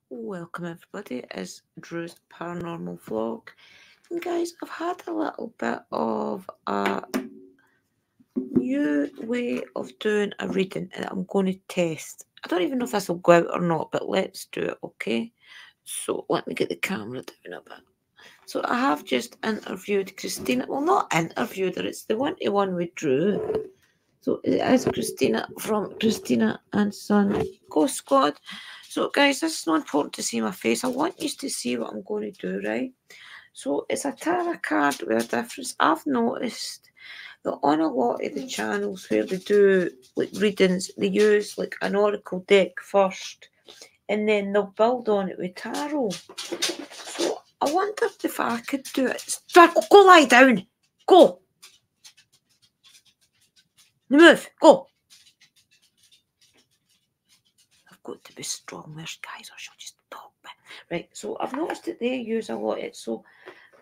Welcome everybody, it's Drew's Paranormal Vlog. And guys, I've had a little bit of a new way of doing a reading and I'm going to test. I don't even know if this will go out or not, but let's do it, okay? So let me get the camera down a bit. So I have just interviewed Christina. Well, not interviewed her, it's the one-to-one with Drew. So it is Christina from Christina and Son Ghost Squad. So guys, this is not important to see my face. I want you to see what I'm going to do, right? So it's a tarot card with a difference. I've noticed that on a lot of the channels where they do like readings, they use like an oracle deck first and then they'll build on it with tarot. So I wondered if I could do it. Go lie down. Go. Move. Go. I've got to be strong there, guys, or she'll just talk me. Right, so I've noticed that they use a lot of it. So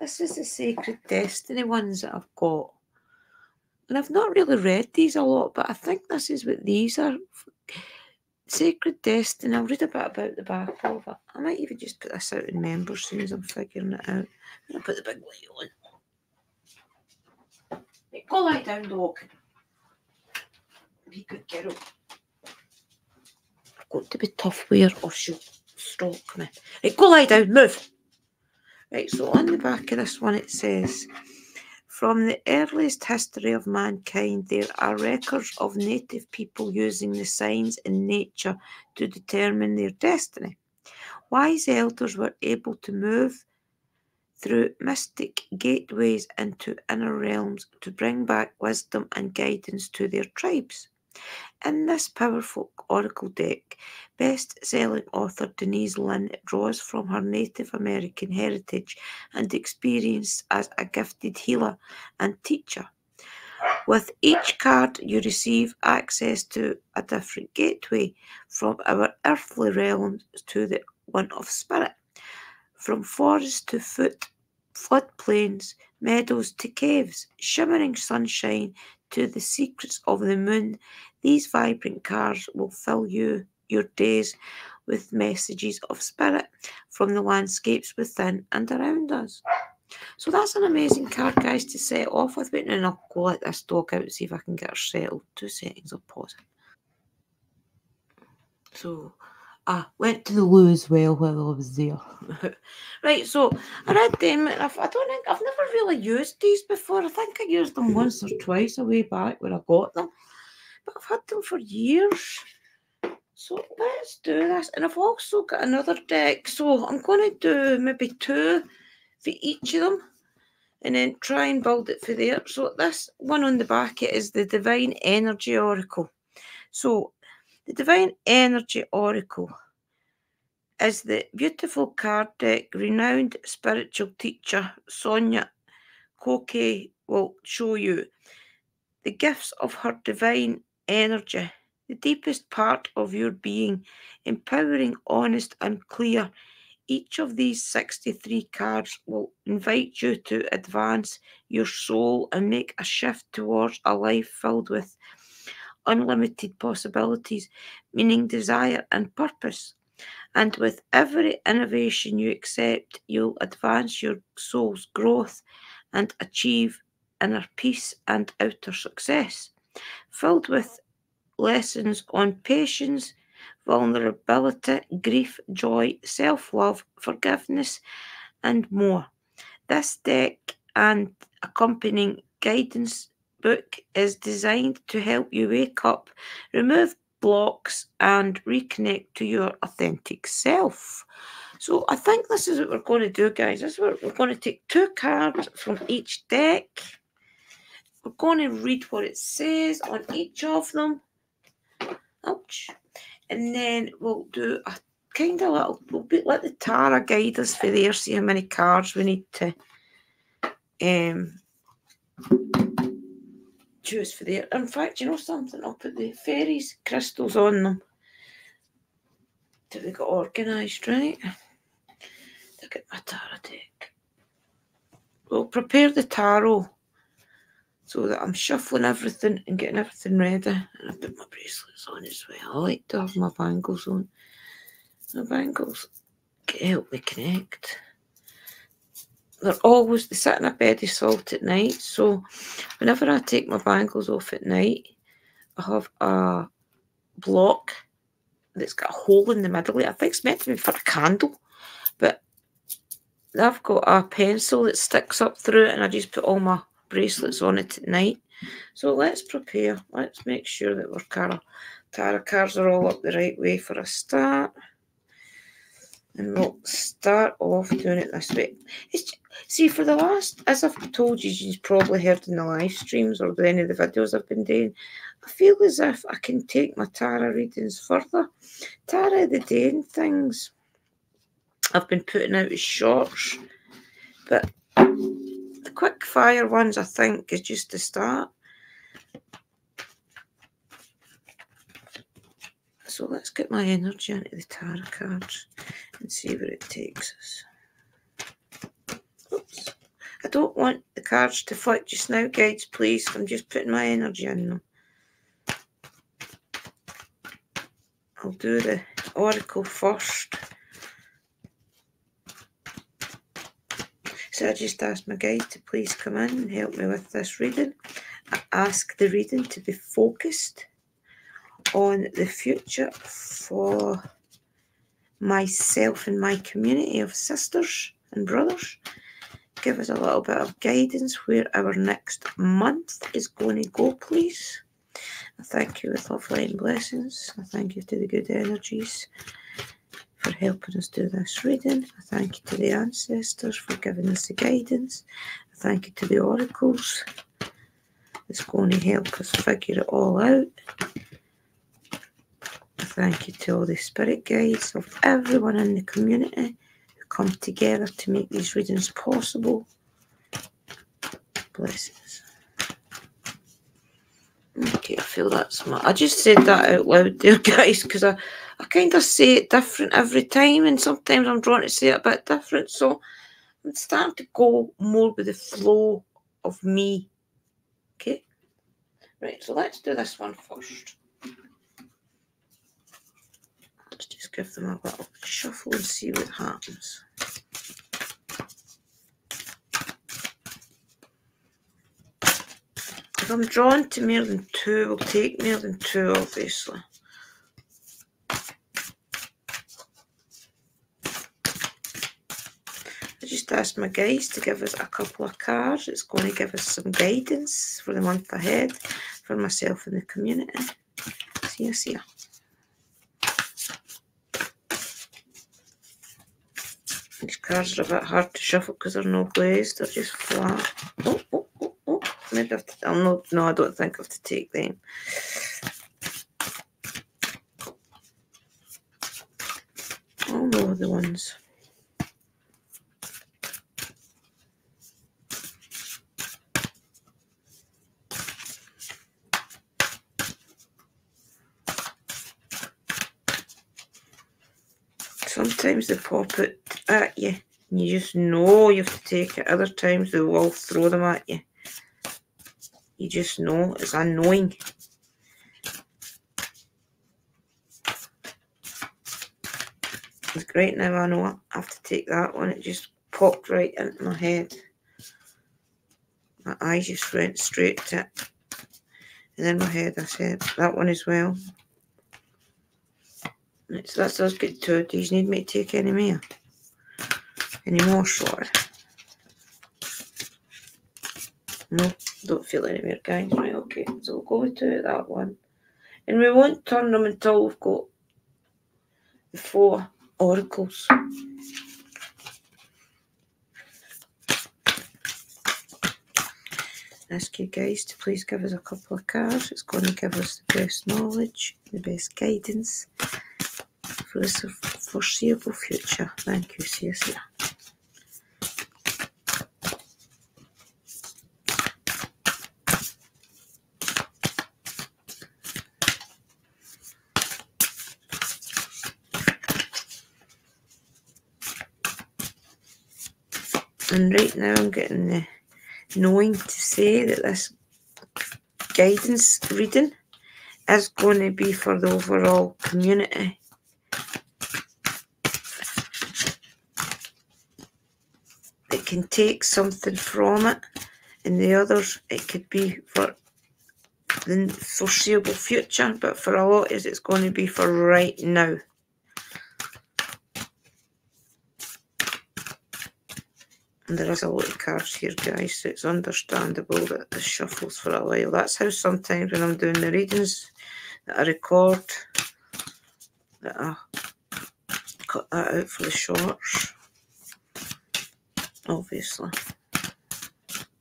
this is the Sacred Destiny ones that I've got. And I've not really read these a lot, but I think this is what these are. Sacred Destiny. I'll read a bit about the back of it. I might even just put this out in members as soon as I'm figuring it out. I'm going to put the big light on. Right, go lie down, dog. Be a good girl. I've got to be tough with her or she'll stalk me. Right, go lie down, move. Right, so on the back of this one it says, from the earliest history of mankind, there are records of native people using the signs in nature to determine their destiny. Wise elders were able to move through mystic gateways into inner realms to bring back wisdom and guidance to their tribes. In this powerful oracle deck, best-selling author Denise Linn draws from her Native American heritage and experience as a gifted healer and teacher. With each card, you receive access to a different gateway from our earthly realms to the one of spirit. From forest to floodplains, meadows to caves, shimmering sunshine to the secrets of the moon, these vibrant cards will fill your days with messages of spirit from the landscapes within and around us. So that's an amazing card, guys, to set off with. Wait, and I'll go let this dog out and see if I can get her settled. 2 seconds, I'll pause it. So I went to the loo as well while I was there. Right, so I read them. I don't think I've never really used these before. I think I used them once or twice a way back when I got them, but I've had them for years. So let's do this. And I've also got another deck, so I'm going to do maybe 2 for each of them and then try and build it for there. So this one on the back it is the Divine Energy Oracle. So the Divine Energy Oracle is the beautiful card deck renowned spiritual teacher Sonia Koke will show you the gifts of her divine energy, the deepest part of your being, empowering, honest and clear. Each of these 63 cards will invite you to advance your soul and make a shift towards a life filled with unlimited possibilities, meaning, desire and purpose. And with every innovation you accept, you'll advance your soul's growth and achieve inner peace and outer success. Filled with lessons on patience, vulnerability, grief, joy, self-love, forgiveness, and more. This deck and accompanying guidance book is designed to help you wake up, remove blocks, and reconnect to your authentic self. So I think this is what we're going to do, guys. This is what we're going to take 2 cards from each deck. We're going to read what it says on each of them. Ouch. And then we'll do a kind of little, let the tarot guide us for there, see how many cards we need to choose for there. In fact, you know something? I'll put the fairies crystals on them till they got organised, right? To get my tarot deck. We'll prepare the tarot so that I'm shuffling everything and getting everything ready. And I put my bracelets on as well. I like to have my bangles on. My bangles help me connect. They sit in a bed of salt at night, so whenever I take my bangles off at night, I have a block that's got a hole in the middle. I think it's meant to be for a candle, but I've got a pencil that sticks up through it, and I just put all my bracelets on it at night. So let's prepare. Let's make sure that our tarot cards are all up the right way for a start. And we'll start off doing it this way. See, for the last, as I've told you, you've probably heard in the live streams or any of the videos I've been doing, I feel as if I can take my tarot readings further. Tarot of the day and things I've been putting out as shorts, but the quick fire ones I think is just the start. So let's get my energy into the tarot cards and see where it takes us. Oops. I don't want the cards to flick just now, guides, please. I'm just putting my energy in them. I'll do the oracle first. So I just asked my guide to please come in and help me with this reading. I ask the reading to be focused on the future for myself and my community of sisters and brothers. Give us a little bit of guidance where our next month is going to go, please. I thank you with love, light and blessings. I thank you to the good energies for helping us do this reading. I thank you to the ancestors for giving us the guidance. I thank you to the oracles that's going to help us figure it all out. Thank you to all the spirit guides of everyone in the community who come together to make these readings possible. Blessings. Okay, I feel that's I just said that out loud there, guys, because I kind of say it different every time, and sometimes I'm drawn to say it a bit different. So I'm starting to go more with the flow of me. Okay? Right, so let's do this one first. Let's just give them a little shuffle and see what happens. If I'm drawn to more than two, we'll take more than two, obviously. I just asked my guys to give us a couple of cards. It's going to give us some guidance for the month ahead, for myself and the community. See ya. These cards are a bit hard to shuffle because they're no glazed, they're just flat. Oh. Maybe I have to, no, I don't think I have to take them. Oh no, the ones. Sometimes they pop it at you and you just know you have to take it. Other times they will throw them at you. You just know. It's annoying. Right now I know I have to take that one. It just popped right into my head. My eyes just went straight to it. And in my head I said that one as well. So that does get two. Do you need me to take any more? Any more, sorry? No, don't feel any more, guys. Right, okay. So we'll go to that one. And we won't turn them until we've got the 4 oracles. Ask you guys to please give us a couple of cards. It's going to give us the best knowledge, the best guidance for the foreseeable future. Thank you, Cecilia. And right now I'm getting the knowing to say that this guidance reading is going to be for the overall community. it can take something from it, and the others it could be for the foreseeable future, but for a lot it's going to be for right now. And there is a lot of cards here, guys, so it's understandable that the shuffles for a while. That's how sometimes when I'm doing the readings that I record, that I cut that out for the shorts, obviously.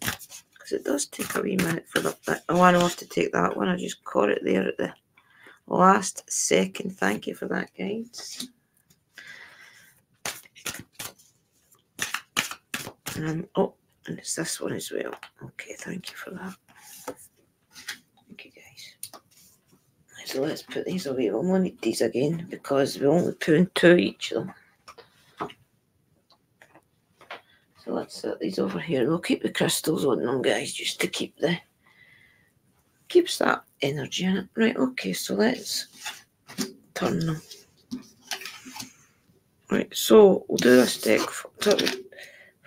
Because it does take a wee minute for that. Oh, I know I have to take that one. I just caught it there at the last second. Thank you for that, guys. Oh, and it's this one as well. Okay, thank you for that. Thank you, guys. So let's put these away. We'll not need these again because we're only putting 2 each of them. So let's set these over here. We'll keep the crystals on them, guys, just to keeps that energy in it. Right, okay, so let's turn them. Right, so we'll do this deck.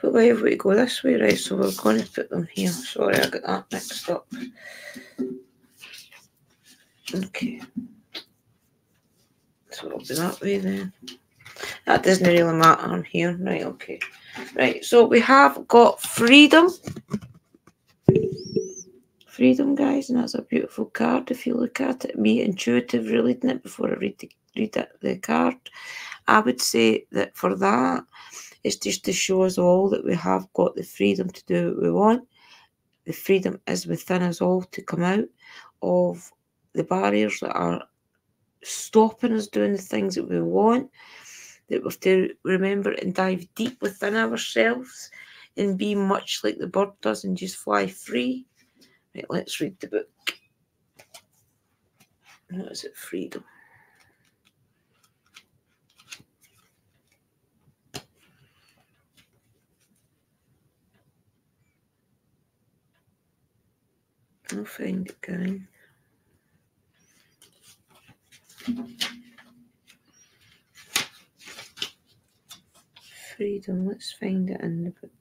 What way have we go this way? Right, so we're going to put them here. Sorry, I got that mixed up. Okay. So it'll be that way then. That doesn't really matter on here. Right, okay. Right, so we have got freedom. Freedom, guys, and that's a beautiful card if you look at it. Me intuitive reading it before I read the card. I would say that for that, it's just to show us all that we have got the freedom to do what we want. The freedom is within us all to come out of the barriers that are stopping us doing the things that we want. That we have to remember and dive deep within ourselves and be much like the bird does and just fly free. Right, let's read the book. What is it? Freedom. I'll find it, guys. Freedom, let's find it in the book.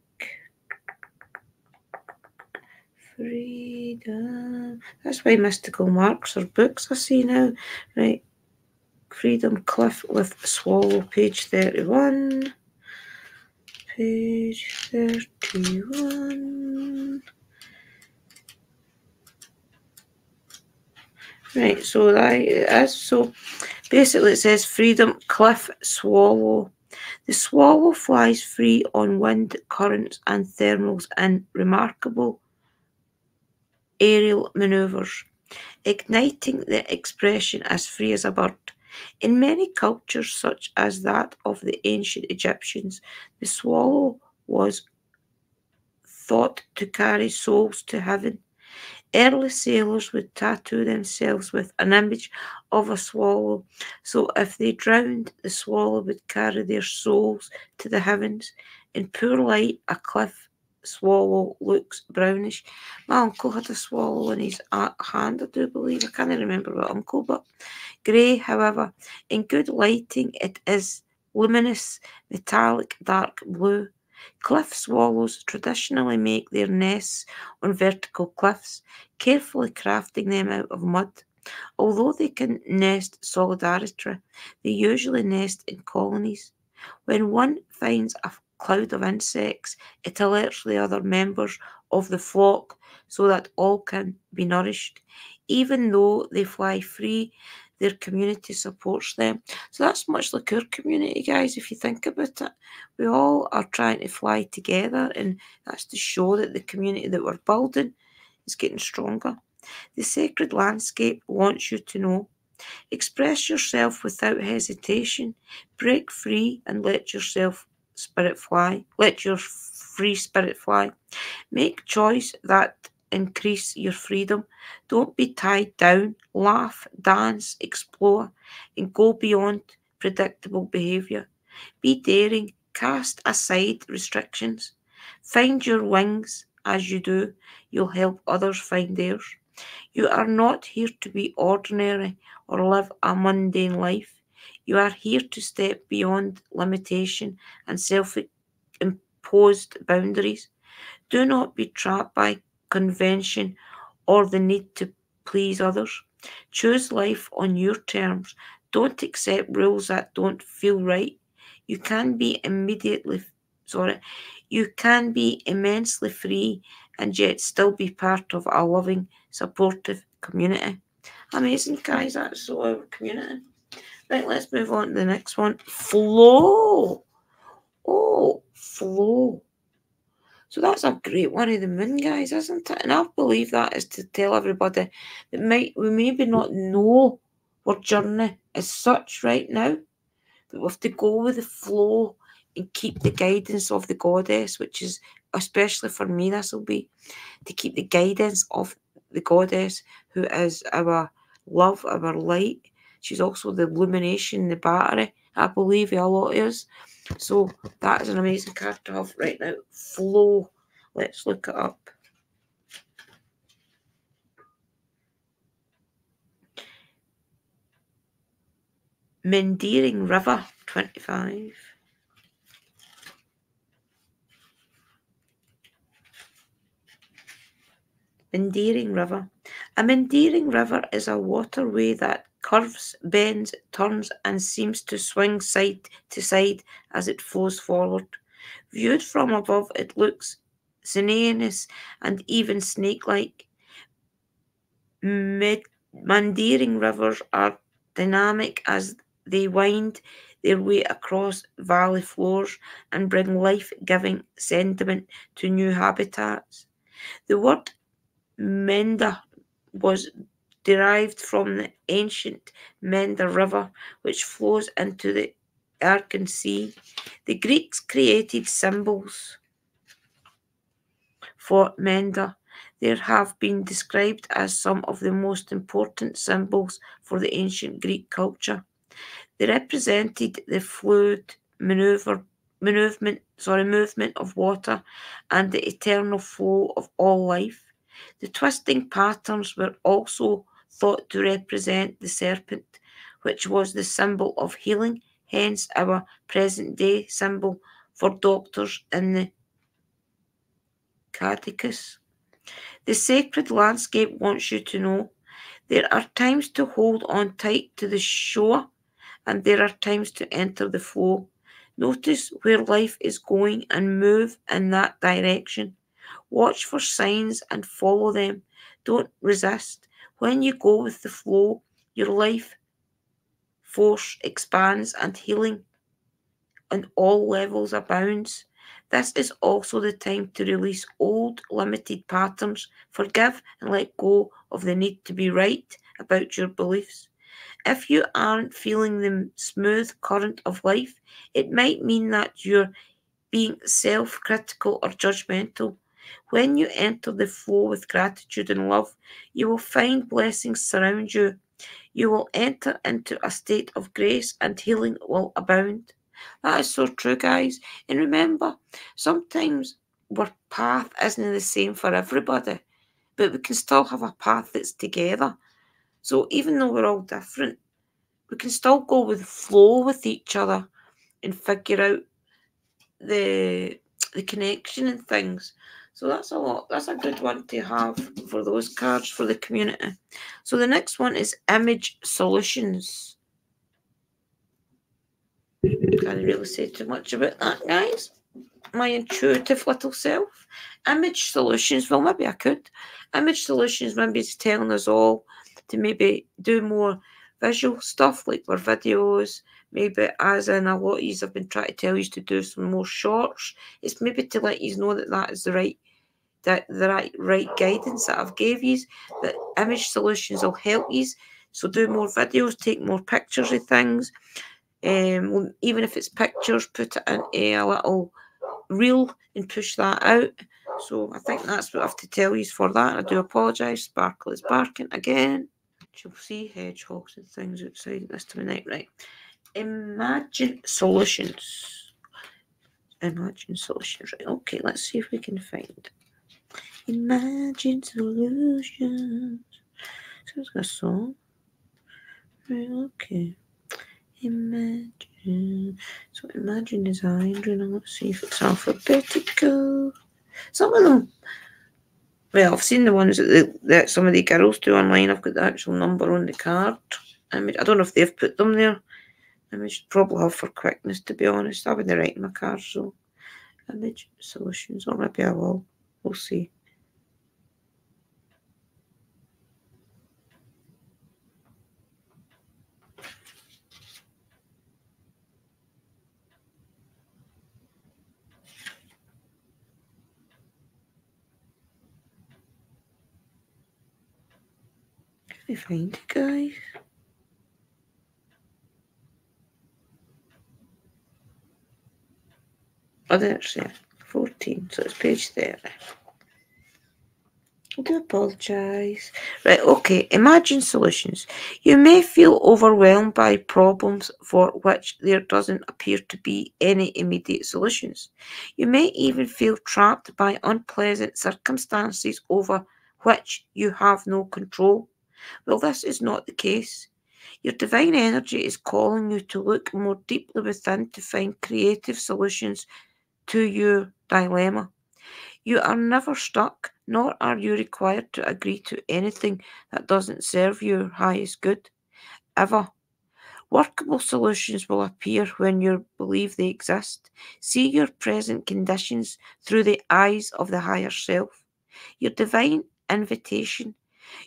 Freedom. That's why mystical marks are books I see now. Right. Freedom Cliff with Swallow, page 31. Page 31. Right, so that is so basically it says Freedom Cliff Swallow. The swallow flies free on wind, currents, and thermals in remarkable aerial maneuvers, igniting the expression as free as a bird. In many cultures, such as that of the ancient Egyptians, the swallow was thought to carry souls to heaven. Early sailors would tattoo themselves with an image of a swallow, so if they drowned, the swallow would carry their souls to the heavens. In poor light, a cliff swallow looks brownish. My uncle had a swallow in his hand, I do believe. I can't remember what uncle, but grey, however. In good lighting, it is luminous, metallic, dark blue. Cliff swallows traditionally make their nests on vertical cliffs, carefully crafting them out of mud. Although they can nest solitarily, they usually nest in colonies. When one finds a cloud of insects, it alerts the other members of the flock so that all can be nourished. Even though they fly free, their community supports them. So that's much like our community, guys, if you think about it. We all are trying to fly together, and that's to show that the community that we're building is getting stronger. The sacred landscape wants you to know. Express yourself without hesitation. Break free and let yourself spirit fly. Let your free spirit fly. Make choice that increase your freedom. Don't be tied down. Laugh, dance, explore, and go beyond predictable behavior. Be daring. Cast aside restrictions. Find your wings. As you do, you'll help others find theirs. You are not here to be ordinary or live a mundane life. You are here to step beyond limitation and self imposed boundaries. Do not be trapped by convention or the need to please others. Choose life on your terms. Don't accept rules that don't feel right. You can be you can be immensely free and yet still be part of a loving, supportive community. Amazing, guys. That's our community. Right, let's move on to the next one. Flow. Oh, flow. So that's a great one of the moon, guys, isn't it? And I believe that is to tell everybody that we maybe not know our journey as such right now, but we have to go with the flow and keep the guidance of the goddess, which is, especially for me, this will be to keep the guidance of the goddess, who is our love, our light. She's also the illumination, the battery, I believe, a lot is. So that is an amazing card to have right now. Flow. Let's look it up. Mendiring River, 25. Mendiring River. A Mendiring River is a waterway that curves, bends, turns, and seems to swing side to side as it flows forward. Viewed from above, it looks sinuous and even snake-like. Meandering rivers are dynamic as they wind their way across valley floors and bring life-giving sediment to new habitats. The word Menda was derived from the ancient Menda River, which flows into the Aegean Sea. The Greeks created symbols for Menda. There have been described as some of the most important symbols for the ancient Greek culture. They represented the fluid movement of water and the eternal flow of all life. The twisting patterns were also thought to represent the serpent, which was the symbol of healing, hence our present-day symbol for doctors in the caduceus. The sacred landscape wants you to know there are times to hold on tight to the shore and there are times to enter the flow. Notice where life is going and move in that direction. Watch for signs and follow them. Don't resist. When you go with the flow, your life force expands and healing on all levels abounds. This is also the time to release old, limited patterns, forgive and let go of the need to be right about your beliefs. If you aren't feeling the smooth current of life, it might mean that you're being self-critical or judgmental. When you enter the flow with gratitude and love, you will find blessings surround you. You will enter into a state of grace and healing will abound. That is so true, guys. And remember, sometimes our path isn't the same for everybody, but we can still have a path that's together. So even though we're all different, we can still go with the flow with each other and figure out the connection and things. So that's a good one to have for those cards for the community. So the next one is Image Solutions. Can't really say too much about that, guys. My intuitive little self. Image Solutions, well, maybe I could. Image Solutions maybe is telling us all to maybe do more visual stuff like our videos, maybe as in a lot of you have been trying to tell you to do some more shorts. It's maybe to let you know that is the right guidance that I've gave you, that Image Solutions will help you. So do more videos, take more pictures of things. Even if it's pictures, put it in a little reel and push that out. So I think that's what I have to tell you for that. I do apologise. Sparkle is barking again. You'll see hedgehogs and things outside this time of night, right? Imagine Solutions. Imagine Solutions, right? Okay, let's see if we can find Imagine Solutions. So it's got a song. Right, okay. Imagine So imagine design. Let's see if it's alphabetical. Some of them. Well, I've seen the ones that some of the girls do online. I've got the actual number on the card. I don't know if they've put them there. I should probably have for quickness, to be honest. I wouldn't write my card, so image solutions, or maybe I will. We'll see. Can you find it, guys? Oh, there's 14, so it's page 30. I do apologise. Right, okay, imagine solutions. You may feel overwhelmed by problems for which there doesn't appear to be any immediate solutions. You may even feel trapped by unpleasant circumstances over which you have no control. Well, this is not the case. Your divine energy is calling you to look more deeply within to find creative solutions to your dilemma. You are never stuck, nor are you required to agree to anything that doesn't serve your highest good, ever. Workable solutions will appear when you believe they exist. See your present conditions through the eyes of the higher self. Your divine invitation.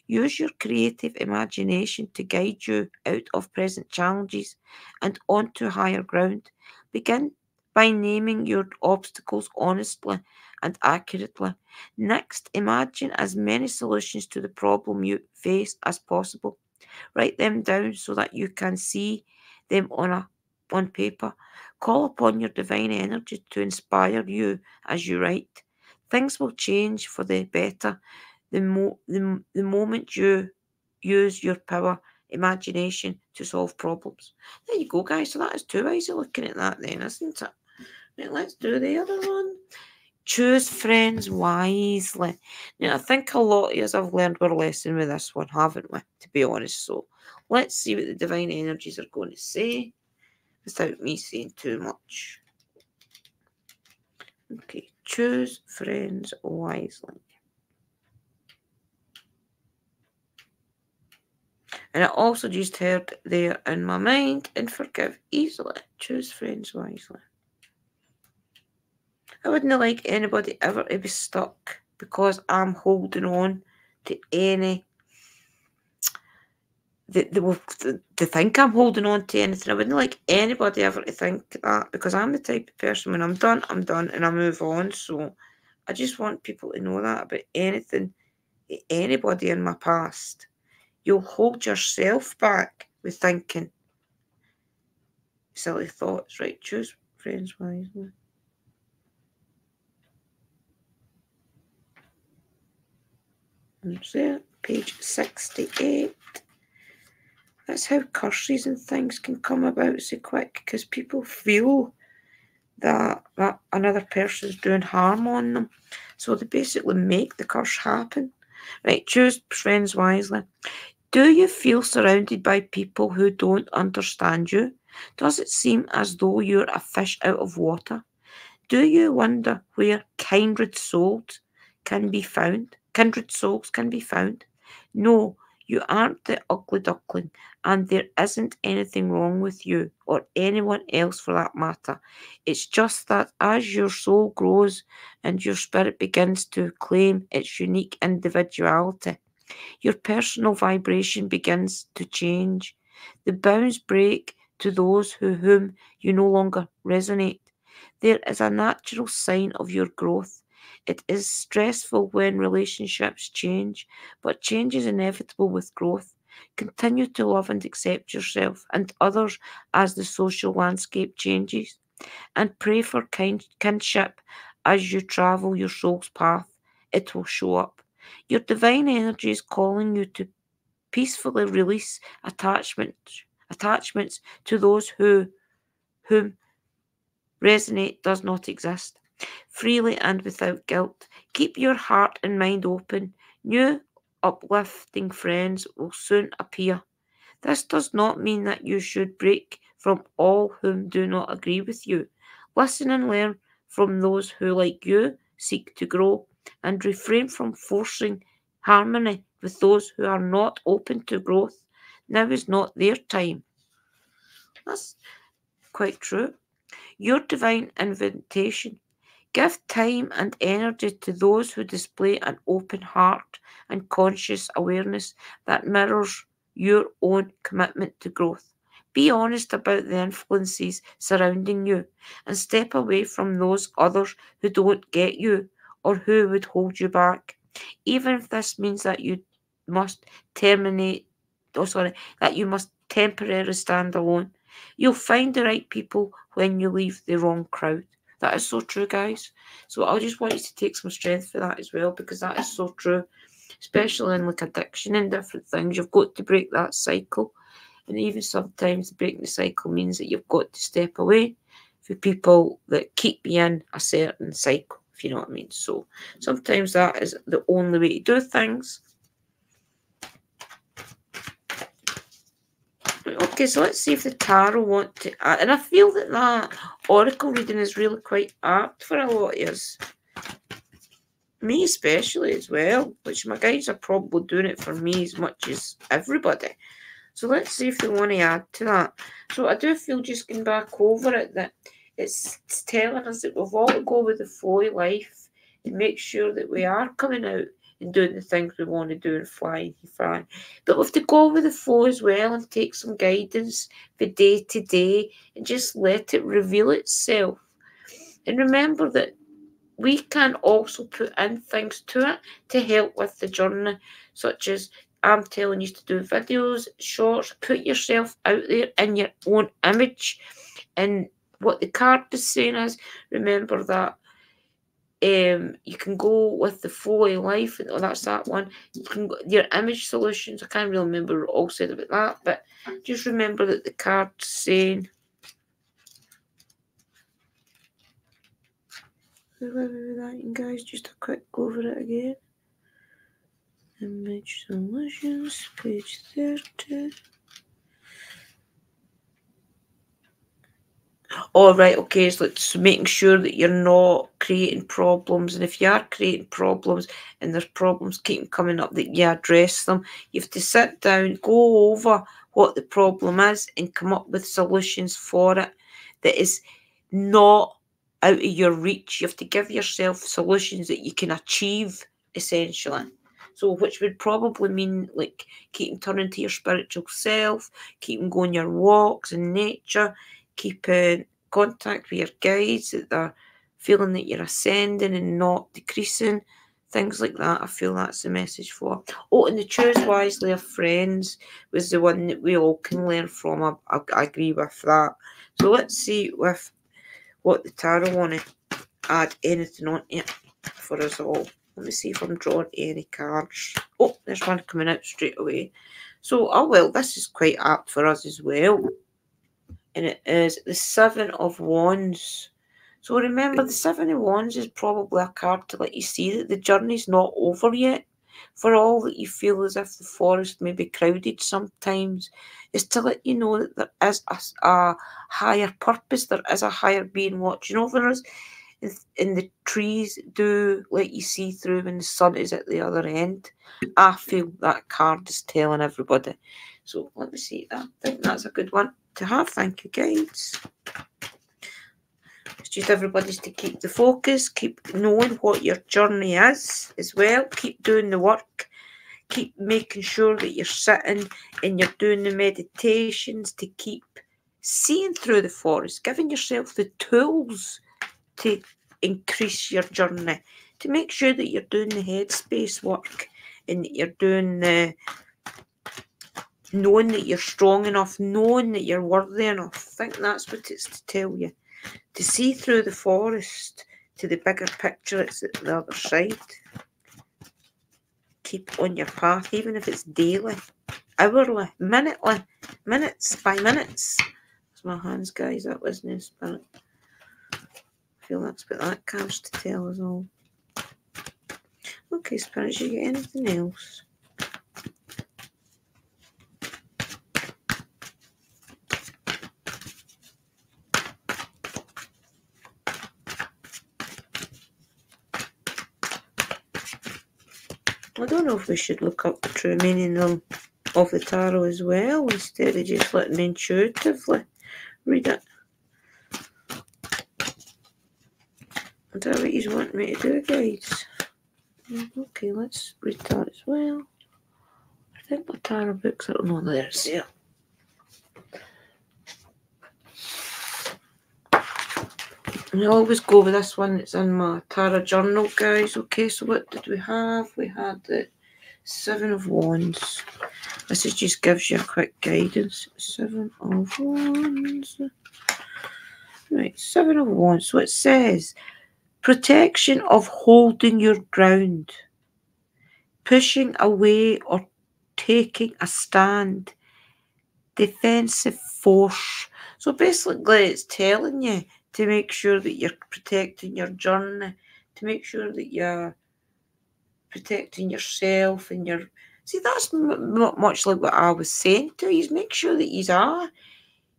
Use your creative imagination to guide you out of present challenges and onto higher ground. Begin by naming your obstacles honestly and accurately. Next, imagine as many solutions to the problem you face as possible. Write them down so that you can see them on paper. Call upon your divine energy to inspire you as you write. Things will change for the better the moment you use your power imagination to solve problems. There you go, guys. So that is two ways of looking at that then, isn't it? Right, let's do the other one. Choose friends wisely. Now, I think a lot of us have learned our lesson with this one, haven't we? To be honest. So let's see what the divine energies are going to say without me saying too much. Okay, choose friends wisely. And I also just heard there in my mind and forgive easily. Choose friends wisely. I wouldn't like anybody ever to be stuck because I'm holding on to any. They think I'm holding on to anything. I wouldn't like anybody ever to think that because I'm the type of person when I'm done and I move on. So I just want people to know that about anything, anybody in my past. You'll hold yourself back with thinking silly thoughts, right? Choose friends wisely. And there, page 68. That's how curses and things can come about so quick because people feel that another person's doing harm on them. So they basically make the curse happen. Right, choose friends wisely. Do you feel surrounded by people who don't understand you? Does it seem as though you're a fish out of water? Do you wonder where kindred souls can be found? Kindred souls can be found? No, you aren't the ugly duckling, and there isn't anything wrong with you or anyone else for that matter. It's just that as your soul grows and your spirit begins to claim its unique individuality, your personal vibration begins to change. The bounds break to those whom you no longer resonate. There is a natural sign of your growth. It is stressful when relationships change, but change is inevitable with growth. Continue to love and accept yourself and others as the social landscape changes, and pray for kinship as you travel your soul's path. It will show up. Your divine energy is calling you to peacefully release attachments to those whom resonate does not exist. Freely and without guilt. Keep your heart and mind open. New uplifting friends will soon appear. This does not mean that you should break from all whom do not agree with you. Listen and learn from those who, like you, seek to grow, and refrain from forcing harmony with those who are not open to growth. Now is not their time. That's quite true. Your divine invitation. Give time and energy to those who display an open heart and conscious awareness that mirrors your own commitment to growth. Be honest about the influences surrounding you and step away from those others who don't get you or who would hold you back. Even if this means that you must that you must temporarily stand alone. You'll find the right people when you leave the wrong crowd. That is so true, guys. So I just want you to take some strength for that as well, because that is so true. Especially in like addiction and different things. You've got to break that cycle. And even sometimes breaking the cycle means that you've got to step away from people that keep you in a certain cycle, if you know what I mean. So sometimes that is the only way to do things. Okay, so let's see if the tarot want to add. And I feel that oracle reading is really quite apt for a lot of us. Me especially as well, which my guides are probably doing it for me as much as everybody. So let's see if they want to add to that. So I do feel, just going back over it, that it's telling us that we've all to go with the flow of life and make sure that we are coming out and doing the things we want to do and flying. But we have to go with the flow as well and take some guidance for day to day and just let it reveal itself. And remember that we can also put in things to it to help with the journey, such as I'm telling you to do videos, shorts, put yourself out there in your own image. And what the card is saying is, remember that you can go with the flow of life, and that's that one. You can go, your image solutions. I can't really remember what all said about that, but just remember that the card's saying. That, guys, just a quick go over it again. Image solutions, page 30. All right, okay, so it's making sure that you're not creating problems. And if you are creating problems and there's problems keep coming up, that you address them. You have to sit down, go over what the problem is and come up with solutions for it that is not out of your reach. You have to give yourself solutions that you can achieve, essentially. So which would probably mean like keeping turning to your spiritual self, keeping going your walks in nature, keeping contact with your guides, that they're feeling that you're ascending and not decreasing, things like that. I feel that's the message for. Oh, and the choose wisely of friends was the one that we all can learn from. I agree with that. So let's see with what the tarot want to add anything on it for us all. Let me see if I'm drawing any cards. Oh, there's one coming out straight away. So, oh well, this is quite apt for us as well. And it is the Seven of Wands. So remember, the Seven of Wands is probably a card to let you see that the journey's not over yet. For all that you feel as if the forest may be crowded sometimes, is to let you know that there is a higher purpose, there is a higher being watching over us. And the trees do let you see through when the sun is at the other end. I feel that card is telling everybody. So let me see that. I think that's a good one to have. Thank you, guides. It's just everybody's to keep the focus, keep knowing what your journey is as well. Keep doing the work. Keep making sure that you're sitting and you're doing the meditations to keep seeing through the forest, giving yourself the tools to increase your journey, to make sure that you're doing the headspace work and that you're doing the knowing that you're strong enough, knowing that you're worthy enough. I think that's what it's to tell you. To see through the forest to the bigger picture, it's at the other side. Keep on your path, even if it's daily, hourly, minutely, minutes by minutes. That's my hands, guys. That wasn't in spirit. I feel that's what that card's to tell us all. Okay, Spirit, you get anything else? I don't know if we should look up the true meaning of the tarot as well, instead of just letting intuitively read it. Is that what you want me to do, guys? Okay, let's read that as well. I think my tarot books, I don't know, there's there. I always go with this one that's in my tarot journal, guys. Okay, so what did we have? We had the Seven of Wands. This just gives you a quick guidance. Seven of Wands. Right, Seven of Wands. So it says, protection of holding your ground, pushing away or taking a stand, defensive force. So basically it's telling you to make sure that you're protecting your journey, to make sure that you're protecting yourself and your... See, that's much like what I was saying to you. Make sure that you are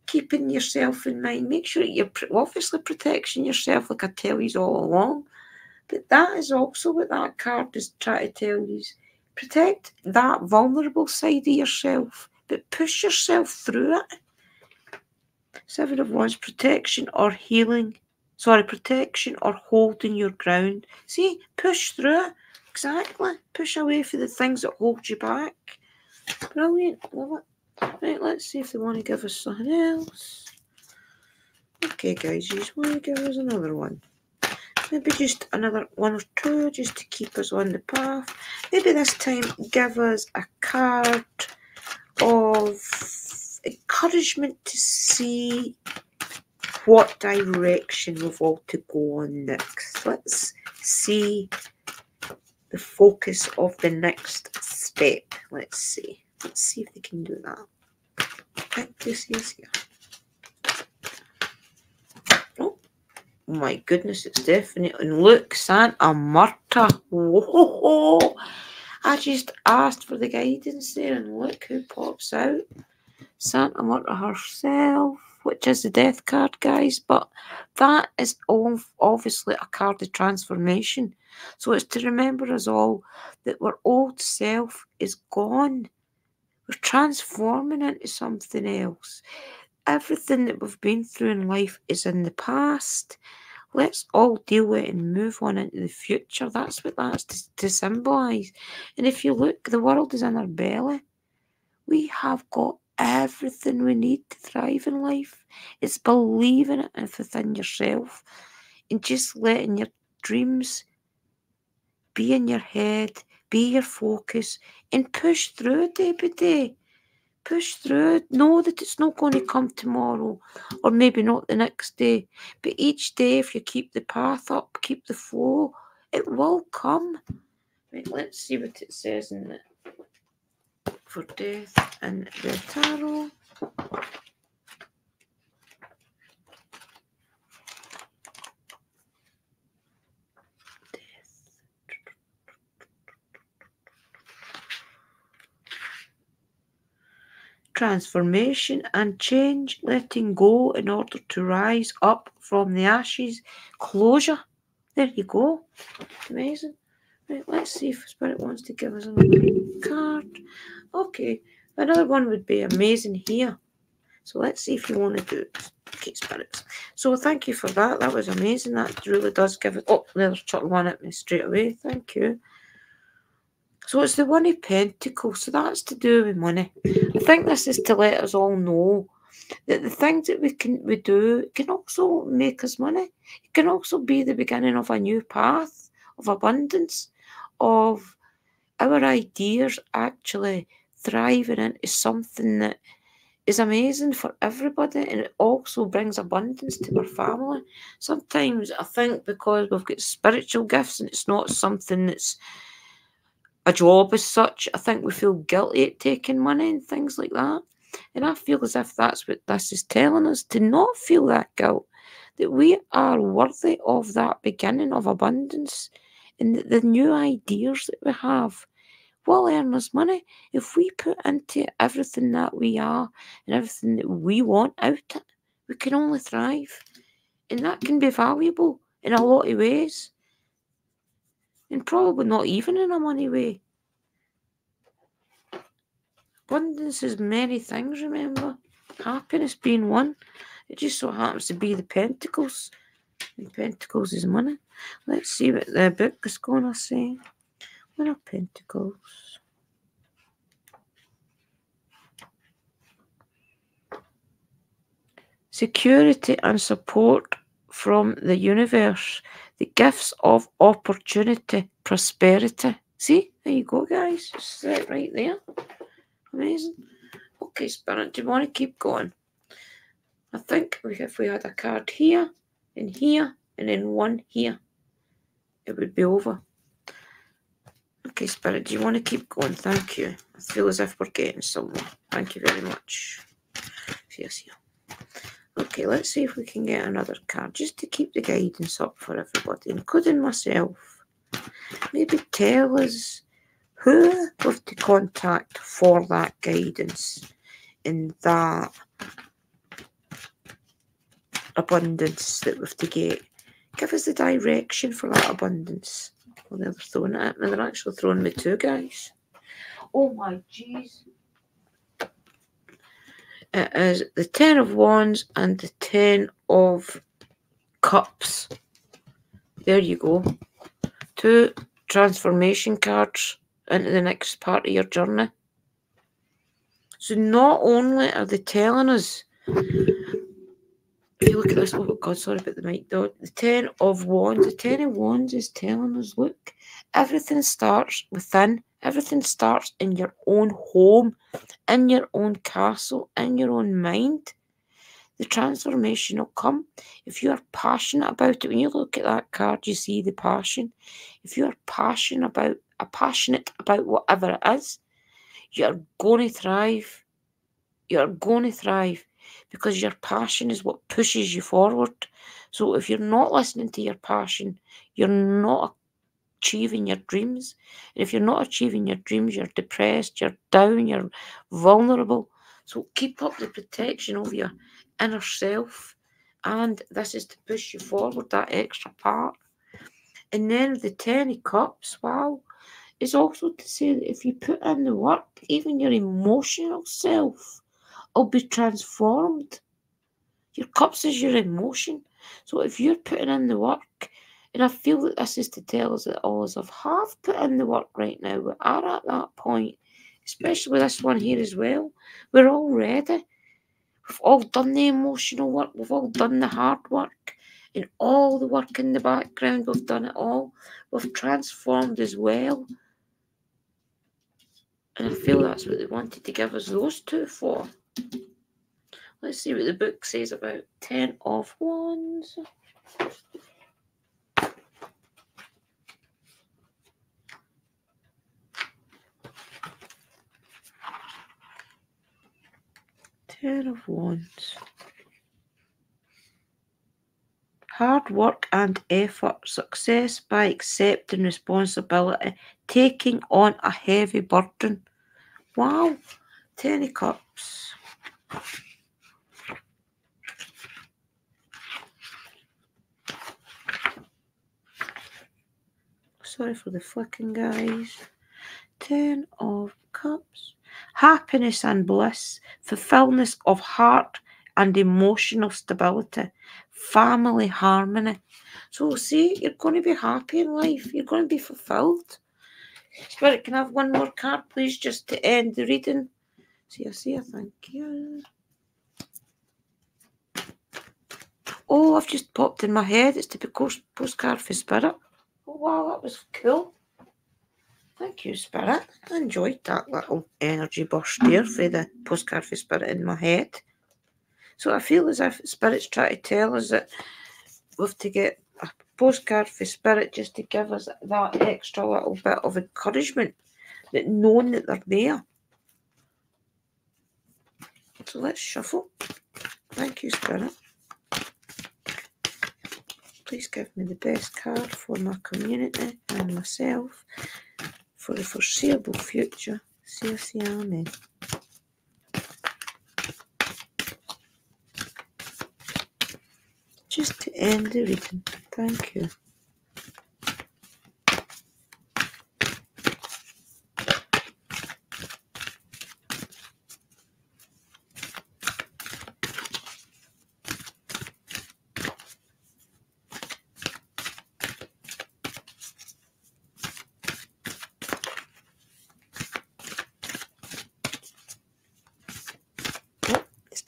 keeping yourself in mind. Make sure that you're obviously protecting yourself, like I tell you all along. But that is also what that card is trying to tell you. Protect that vulnerable side of yourself, but push yourself through it. Seven of Wands, protection or healing. Sorry, protection or holding your ground. See, push through it. Exactly. Push away from the things that hold you back. Brilliant. Love it. Right, let's see if they want to give us something else. Okay, guys, you just want to give us another one. Maybe just another one or two, just to keep us on the path. Maybe this time give us a card of encouragement to see what direction we've all to go on next. Let's see the focus of the next step. Let's see if they can do that. Thank you, Cecilia. Oh my goodness, it's definitely... And look, Santa Marta. Whoa! I just asked for the guidance there, and look who pops out. Santa Marta herself, which is the death card, guys. But that is obviously a card of transformation. So it's to remember us all that our old self is gone. We're transforming into something else. Everything that we've been through in life is in the past. Let's all deal with it and move on into the future. That's what that's to symbolise. And if you look, the world is in our belly. We have got everything we need to thrive in life. It's believing it within yourself and just letting your dreams be in your head, be your focus, and push through day by day. Push through it. Know that it's not going to come tomorrow, or maybe not the next day. But each day, if you keep the path up, keep the flow, it will come. Right, let's see what it says in it for death and the tarot. Transformation and change, letting go in order to rise up from the ashes, closure. There you go. Amazing. Right, let's see if Spirit wants to give us another card. Okay, another one would be amazing here. So let's see if you want to do it. Okay, Spirits. So thank you for that. That was amazing. That really does give it... Oh, there's chucked one at me straight away. Thank you. So it's the One of Pentacles. So that's to do with money. I think this is to let us all know that the things that we do can also make us money. It can also be the beginning of a new path of abundance, of our ideas actually thriving into something that is amazing for everybody, and it also brings abundance to our family. Sometimes I think because we've got spiritual gifts and it's not something that's a job as such, I think we feel guilty at taking money and things like that. And I feel as if that's what this is telling us, to not feel that guilt, that we are worthy of that beginning of abundance, and that the new ideas that we have will earn us money if we put into everything that we are and everything that we want out it. We can only thrive, and that can be valuable in a lot of ways, and probably not even in a money way. Abundance is many things, remember? Happiness being one. It just so happens to be the Pentacles. And Pentacles is money. Let's see what the book is going to say. What are Pentacles? Security and support from the universe. The gifts of opportunity, prosperity. See? There you go, guys. It's right there. Amazing. Okay, Spirit, do you want to keep going? I think if we had a card here, and then one here, it would be over. Okay, Spirit, do you want to keep going? Thank you. I feel as if we're getting somewhere. Thank you very much. Yes, yeah. Okay, let's see if we can get another card, just to keep the guidance up for everybody, including myself. Maybe tell us who we have to contact for that guidance in that abundance that we have to get. Give us the direction for that abundance. Well, they're throwing it at me. They're actually throwing me two, guys. Oh my jeez. It is the 10 of Wands and the 10 of Cups. There you go. Two transformation cards into the next part of your journey. So not only are they telling us, if you look at this, oh God, sorry about the mic though. The 10 of Wands. The 10 of Wands is telling us, look, everything starts within. Everything starts in your own home, in your own castle, in your own mind. The transformation will come. If you are passionate about it, when you look at that card, you see the passion. If you are passionate about whatever it is, you're going to thrive. You're going to thrive because your passion is what pushes you forward. So if you're not listening to your passion, you're not achieving your dreams. And if you're not achieving your dreams, you're depressed, you're down, you're vulnerable. So keep up the protection of your inner self. And this is to push you forward, that extra part. And then the 10 of Cups, wow, is also to say that if you put in the work, even your emotional self will be transformed. Your cups is your emotion. So if you're putting in the work, and I feel that this is to tell us that all of us have put in the work right now. We are at that point, especially with this one here as well. We're all ready. We've all done the emotional work. We've all done the hard work. And all the work in the background, we've done it all. We've transformed as well. And I feel that's what they wanted to give us those two for. Let's see what the book says about 10 of Wands. Ten of Wands. Hard work and effort, success by accepting responsibility, taking on a heavy burden. Wow, 10 of Cups. Sorry for the flicking, guys. 10 of Cups. Happiness and bliss, fulfillment of heart and emotional stability, family harmony. So see, you're going to be happy in life. You're going to be fulfilled. Spirit, can I have one more card, please, just to end the reading? See, thank you. Oh, I've just popped in my head. It's typical postcard for Spirit. Oh, wow, that was cool. Thank you, Spirit. I enjoyed that little energy burst there for the postcard for Spirit in my head. So I feel as if Spirit's trying to tell us that we have to get a postcard for Spirit just to give us that extra little bit of encouragement, that knowing that they're there. So let's shuffle. Thank you, Spirit. Please give me the best card for my community and myself for the foreseeable future. See, amen. Just to end the reading. Thank you.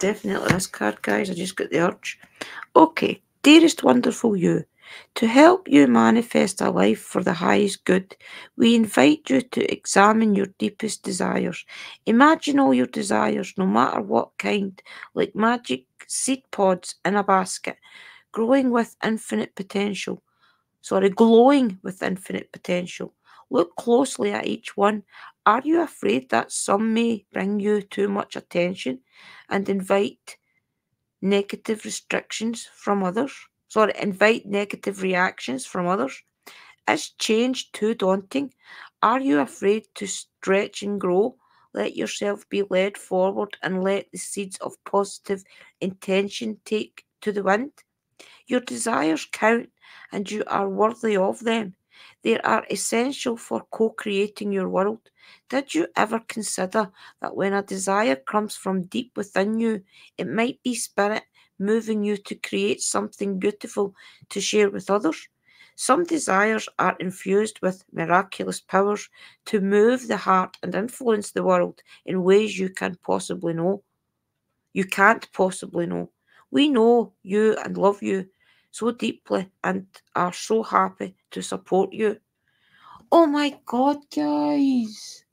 definitely this card, guys. I just got the urge. Okay, dearest wonderful you, to help you manifest a life for the highest good, we invite you to examine your deepest desires. Imagine all your desires, no matter what kind, like magic seed pods in a basket, glowing with infinite potential. Look closely at each one. Are you afraid that some may bring you too much attention and invite negative restrictions from others? Invite negative reactions from others? Is change too daunting? Are you afraid to stretch and grow? Let yourself be led forward and let the seeds of positive intention take to the wind. Your desires count and you are worthy of them. They are essential for co creating your world. Did you ever consider that when a desire comes from deep within you, it might be spirit moving you to create something beautiful to share with others? Some desires are infused with miraculous powers to move the heart and influence the world in ways you can't possibly know. We know you and love you so deeply and are so happy to support you. Oh my god, guys!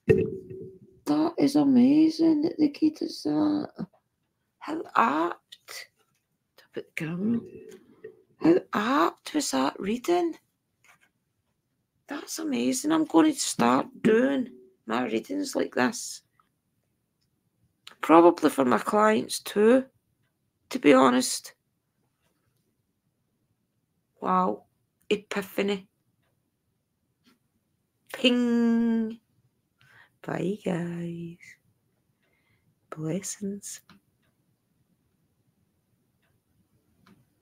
That is amazing that they gave us that. How apt. To put grammar. How apt was that reading? That's amazing. I'm going to start doing my readings like this. Probably for my clients too, to be honest. Wow. Epiphany. Ping. Bye, guys. Blessings.